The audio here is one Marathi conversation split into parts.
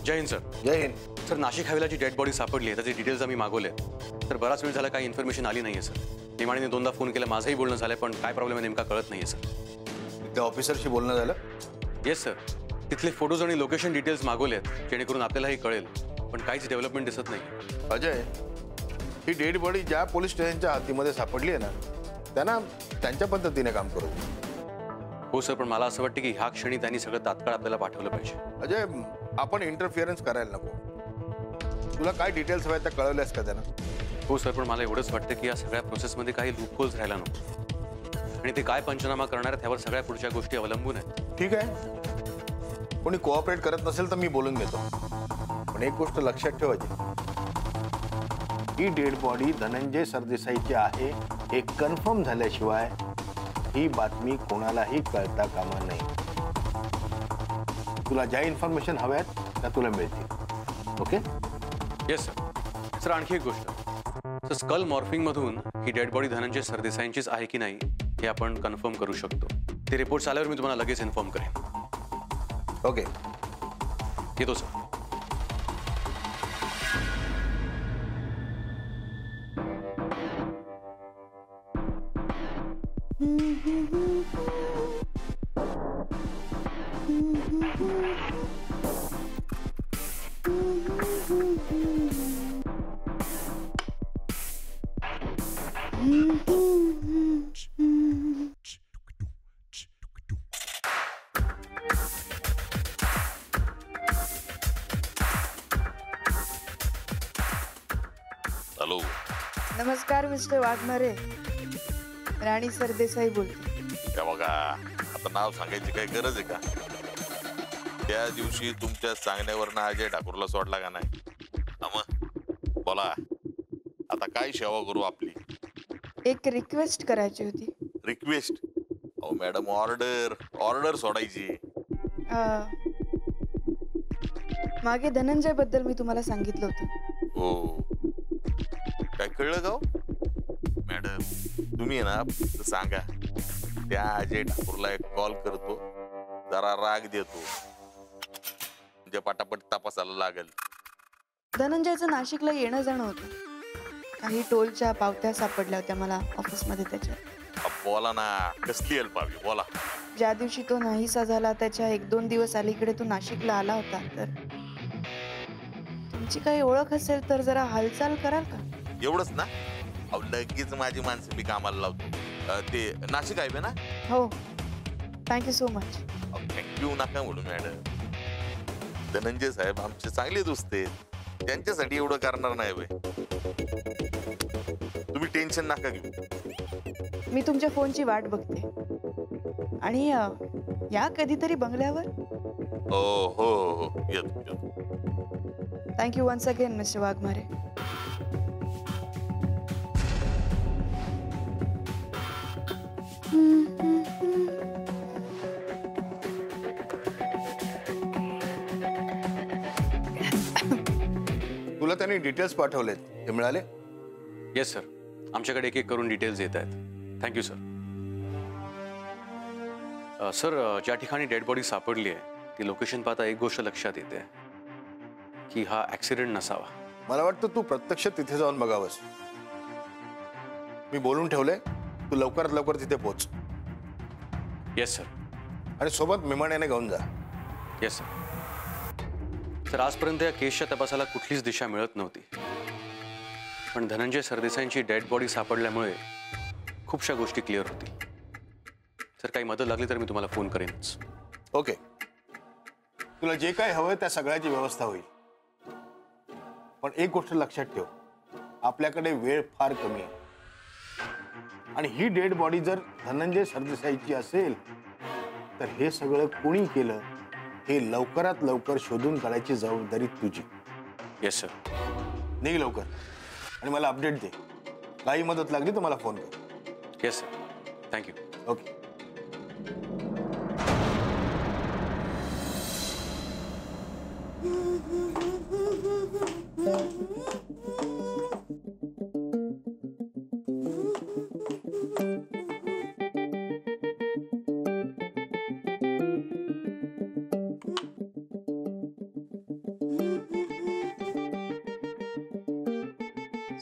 जय हिंद सर. जय हिंद. सर, नाशिक हवेलाची डेड बॉडी सापडली आहे. त्याचे डिटेल्स आम्ही मागवले. तर बराच वेळ झाला काही इन्फॉर्मेशन आली नाहीये सर. निमाणीने दोनदा फोन केला, माझंही बोलणं झालं, पण काय प्रॉब्लेम आहे नेमका कळत नाहीये सर. त्या ऑफिसरशी बोलणं झालं? Yes sir. तिथले फोटोज आणि लोकेशन डिटेल्स मागवलेत जेणेकरून आपल्यालाही कळेल, पण काहीच डेव्हलपमेंट दिसत नाही. अजय, ही डेड बॉडी ज्या पोलीस स्टेशनच्या हातीमध्ये सापडली आहे ना, त्यांना त्यांच्या पद्धतीने काम करू. हो सर, पण मला असं वाटतं की ह्या क्षणी त्यांनी सगळं तात्काळ आपल्याला पाठवलं पाहिजे. अजय, आपण इंटरफिअरन्स करायला नको. तुला काय डिटेल्स हव्या त्या कळवल्यास का त्यांना? हो सर, पण मला एवढंच वाटतं की या सगळ्या प्रोसेसमध्ये काही लूपहोल्स राहायला नको, आणि ते काय पंचनामा करणार आहेत त्यावर सगळ्या पुढच्या गोष्टी अवलंबून आहेत. ठीक आहे, कोणी कोऑपरेट करत नसेल तर मी बोलून घेतो. पण एक गोष्ट लक्षात ठेवायची, ही डेड बॉडी धनंजय सरदेसाईची आहे हे कन्फर्म झाल्याशिवाय ही बातमी कोणालाही कळता कामा नये. तुला ज्या इन्फॉर्मेशन हव्यात त्या तुला मिळतील. ओके? Yes sir. सर, आणखी एक गोष्ट, सर, स्कल मॉर्फिंग मधून ही डेड बॉडी धनंजय सरदेसाईंचीच आहे की नाही हे आपण कन्फर्म करू शकतो. ते रिपोर्ट्स आल्यावर मी तुम्हाला लगेच इन्फॉर्म करेन. ओके, येतो सर. हॅलो. नमस्कार मिस्टर वाघमारे, राणी सरदेसाई बोलते. त्या बघा, आता नाव सांगायची काही गरज आहे का? त्या दिवशी तुमच्या सांगण्यावरनं अजय ठाकूरला सोडला का नाही? मग बोला, आता काय सेवा करू आपली? एक रिक्वेस्ट करायची होती. रिक्वेस्ट? अहो मॅडम, ऑर्डर ऑर्डर सोडायची. मागे धनंजय बद्दल मी तुम्हाला सांगितलं होतं. हो, काय कळलं का हो? मॅडम, तुम्ही ना फक्त सांगा, त्या अजय ठाकूरला एक कॉल करतो, जरा राग देतो, म्हणजे पटापट तपासायला लागेल. धनंजयचं नाशिकला येणं जाणं होतं. काही टोलच्या पावत्या सापडल्या होत्या मला ऑफिसमध्ये त्याच्या. बोला ना, कसली हेल्प हवी, बोला. ज्या दिवशी तो नाहीसा झाला त्याच्या 1-2 दिवस अलीकडे तो नाशिकला आला होता. तर तुमची काही ओळख असेल तर जरा हालचाल कराल का? एवढंच ना? अहो लगेच माझी माणसं मी कामाला लावतो. ते नाशिक हायवे ना? हो, थँक्यू सो मच. थँक्यू नका म्हणून मॅडम. धनंजय साहेब आमचे चांगले दोस्त आहेत, त्यांच्यासाठी एवढं करणार नाही बाई. तुम्ही टेन्शन नका घेऊ. मी तुमच्या फोनची वाट बघते. आणि या कधीतरी बंगल्यावर. हो हो हो, येतो. Thank you once again mister Waghmare. तुला त्यांनी डिटेल्स पाठवलेत, ते मिळाले? येस सर, आमच्याकडे एक एक करून डिटेल्स येत आहेत. Thank you sir. सर, ज्या ठिकाणी डेड बॉडी सापडली आहे ती लोकेशन पाहता एक गोष्ट लक्षात येते की हा ऍक्सिडेंट नसावा. मला वाटतं तू प्रत्यक्ष तिथे जाऊन बघावंस. मी बोलून ठेवलंय, तू लवकरात लवकर तिथे पोहोच. Yes sir. आणि सोबत विमानाने घेऊन जा. Yes sir. तर आजपर्यंत या केसच्या तपासाला कुठलीच दिशा मिळत नव्हती, पण धनंजय सरदेसाईंची डेड बॉडी सापडल्यामुळे खूपशा गोष्टी क्लिअर होतील. जर काही मदत लागली तर मी तुम्हाला फोन करेनच. ओके, तुला जे काय हवंय त्या सगळ्याची व्यवस्था होईल. पण एक गोष्ट लक्षात ठेव, आपल्याकडे वेळ फार कमी आहे. आणि ही डेड बॉडी जर धनंजय सरदेसाईची असेल तर हे सगळं कोणी केलं हे लवकरात लवकर शोधून काढायची जबाबदारी तुझी. Yes sir. निघ लवकर आणि मला अपडेट दे. काही मदत लागली तर मला फोन कर. Yes sir. Thank you. Okay.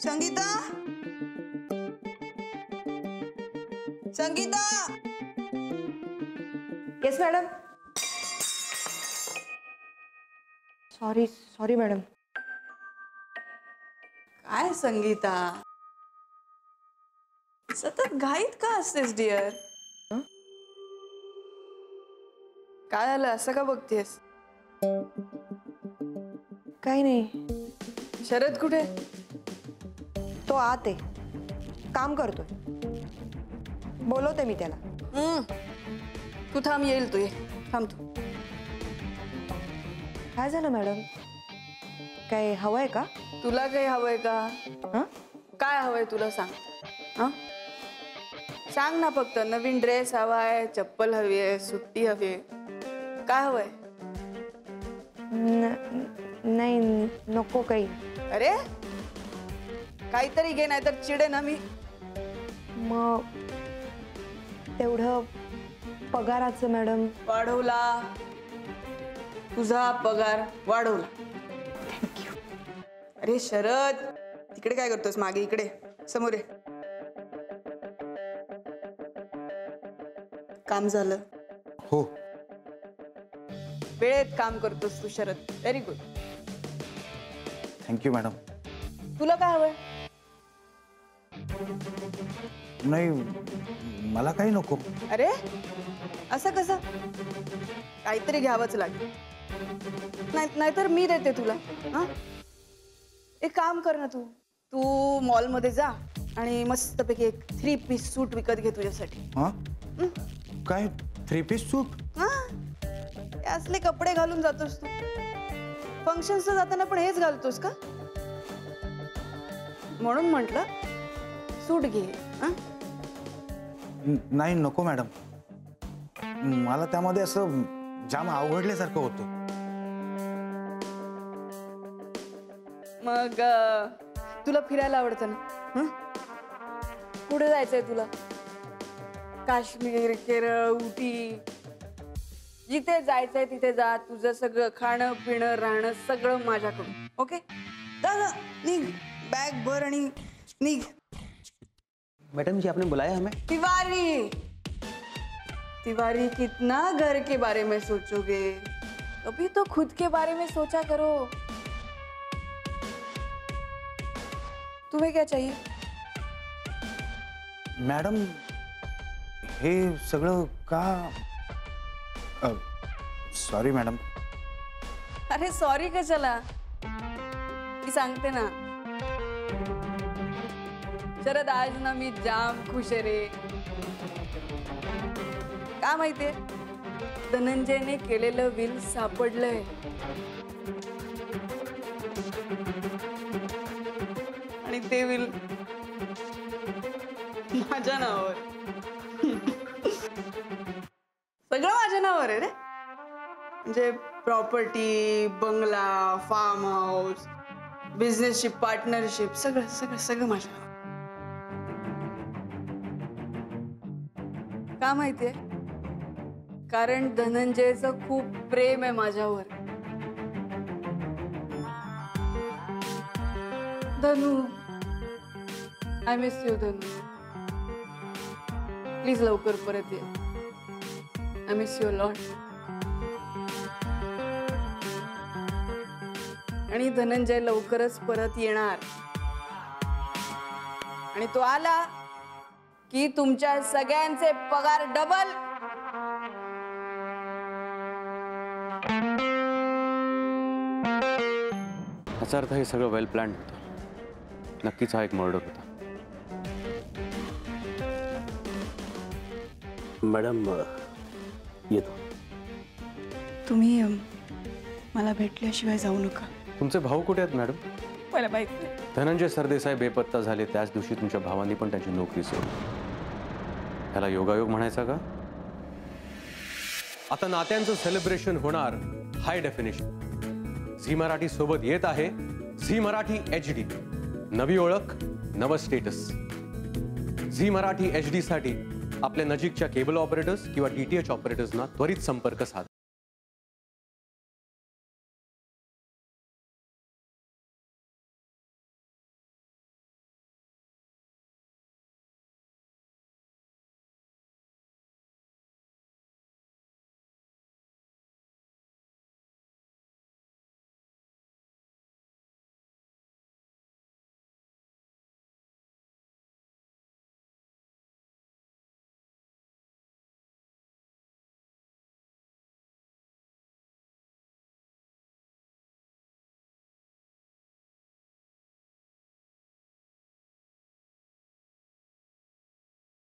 Sangeeta, Sangeeta. Yes madam. Sorry sorry madam. काय संगीता, सतत घाईत का असतेस डिअर? काय झालं, असं का बघतेस? काही नाही. शरद कुठे? तो आत आहे, काम करतोय. बोलवते मी त्याला. तू थांब, येईल तू, ये थांब तू. काय झालं मॅडम? काय हवंय का? तुला काही हवंय का? हं? काय हवंय तुला सांग. हं? सांग ना फक्त. नवीन ड्रेस हवाय, चप्पल हवी आहे, सुट्टी हवी आहे, काय हवंय? नाही नको काही. अरे काहीतरी घे, नाहीतर चिडे ना मी. मग तेवढं पगाराचं मॅडम. वाढवला, तुझा पगार वाढवला. थँक्यू. अरे शरद, तिकडे काय करतोस? मागे इकडे, समोर ये. काम झालं? हो. वेळेत काम करतोस तू Sharad, very good. Thank you madam. तुला काय हवंय? नाही, मला काही नको. अरे असं कसं? काहीतरी घ्यावंच लागेल, नाहीतर मी देते तुला. हा, एक काम कर ना, तू मॉलमध्ये जा आणि मस्तपैकी एक 3 पीस सूट विकत घे तुझ्यासाठी. हा, काय 3 पीस सूट? हा, हे असले कपडे घालून जातोस तू? फंक्शन्सला जाताना पण हेच घालतोस का? म्हणून म्हटलं सूट घे. हा, नाही नको मॅडम, मला त्यामध्ये असं जाम अवघडल्यासारखं होतं. मग तुला फिरायला आवडतं ना? हं? कुठे जायचंय तुला? काश्मीर, केरळ, उटी, जिथे जायचंय तिथे जा. तुझं सगळं खाणं पिणं राहणं सगळं माझ्याकडून. ओके, जा जा, निघ, बॅग भर आणि निघ. मैडम जी, आपने बुलाया हमें? तिवारी, तिवारी, कितना घर के बारे में सोचोगे? अभी तो खुद के बारे में सोचा करो. तुम्हें क्या चाहिए? मॅडम, हे सगळं का? Sorry madam. अरे सॉरी कशाला? मी सांगते ना शरद, आज ना मी जाम खुश आहे रे. का माहितीये? धनंजयने केलेलं विल सापडलंय. आणि ते विल माझ्या नावावर. सगळं माझ्या नावावर आहे रे. म्हणजे प्रॉपर्टी, बंगला, फार्म हाऊस, बिझनेसशिप, पार्टनरशिप, सगळं सगळं सगळं माझ्या नावावर. का माहितीये? कारण धनंजयचं खूप प्रेम आहे माझ्यावर. Dhanu, I miss you Dhanu. Please लवकर परत ये. I miss you lot. आणि धनंजय लवकरच परत येणार. आणि तो आला की तुमच्या सगळ्यांचे पगार डबल. याचा अर्थ हे सगळं वेल प्लॅन्ड होतं. नक्कीच हा एक मर्डर होता. मॅडम, येतो. तुम्ही मला भेटल्याशिवाय जाऊ नका. तुमचे भाऊ कुठे आहेत मॅडम? मला माहित नाही. धनंजय सरदेसाई बेपत्ता झाले त्याच दिवशी तुमच्या भावांनी पण त्यांची नोकरी सोडली. त्याला योगायोग म्हणायचा का? आता नात्यांचं सेलिब्रेशन होणार हाय डेफिनेशन. झी मराठी सोबत येत आहे झी मराठी HD. नवी ओळख, नवं स्टेटस. झी मराठी HD साठी आपल्या नजीकच्या केबल ऑपरेटर्स किंवा DTH ऑपरेटर्सना त्वरित संपर्क साधा.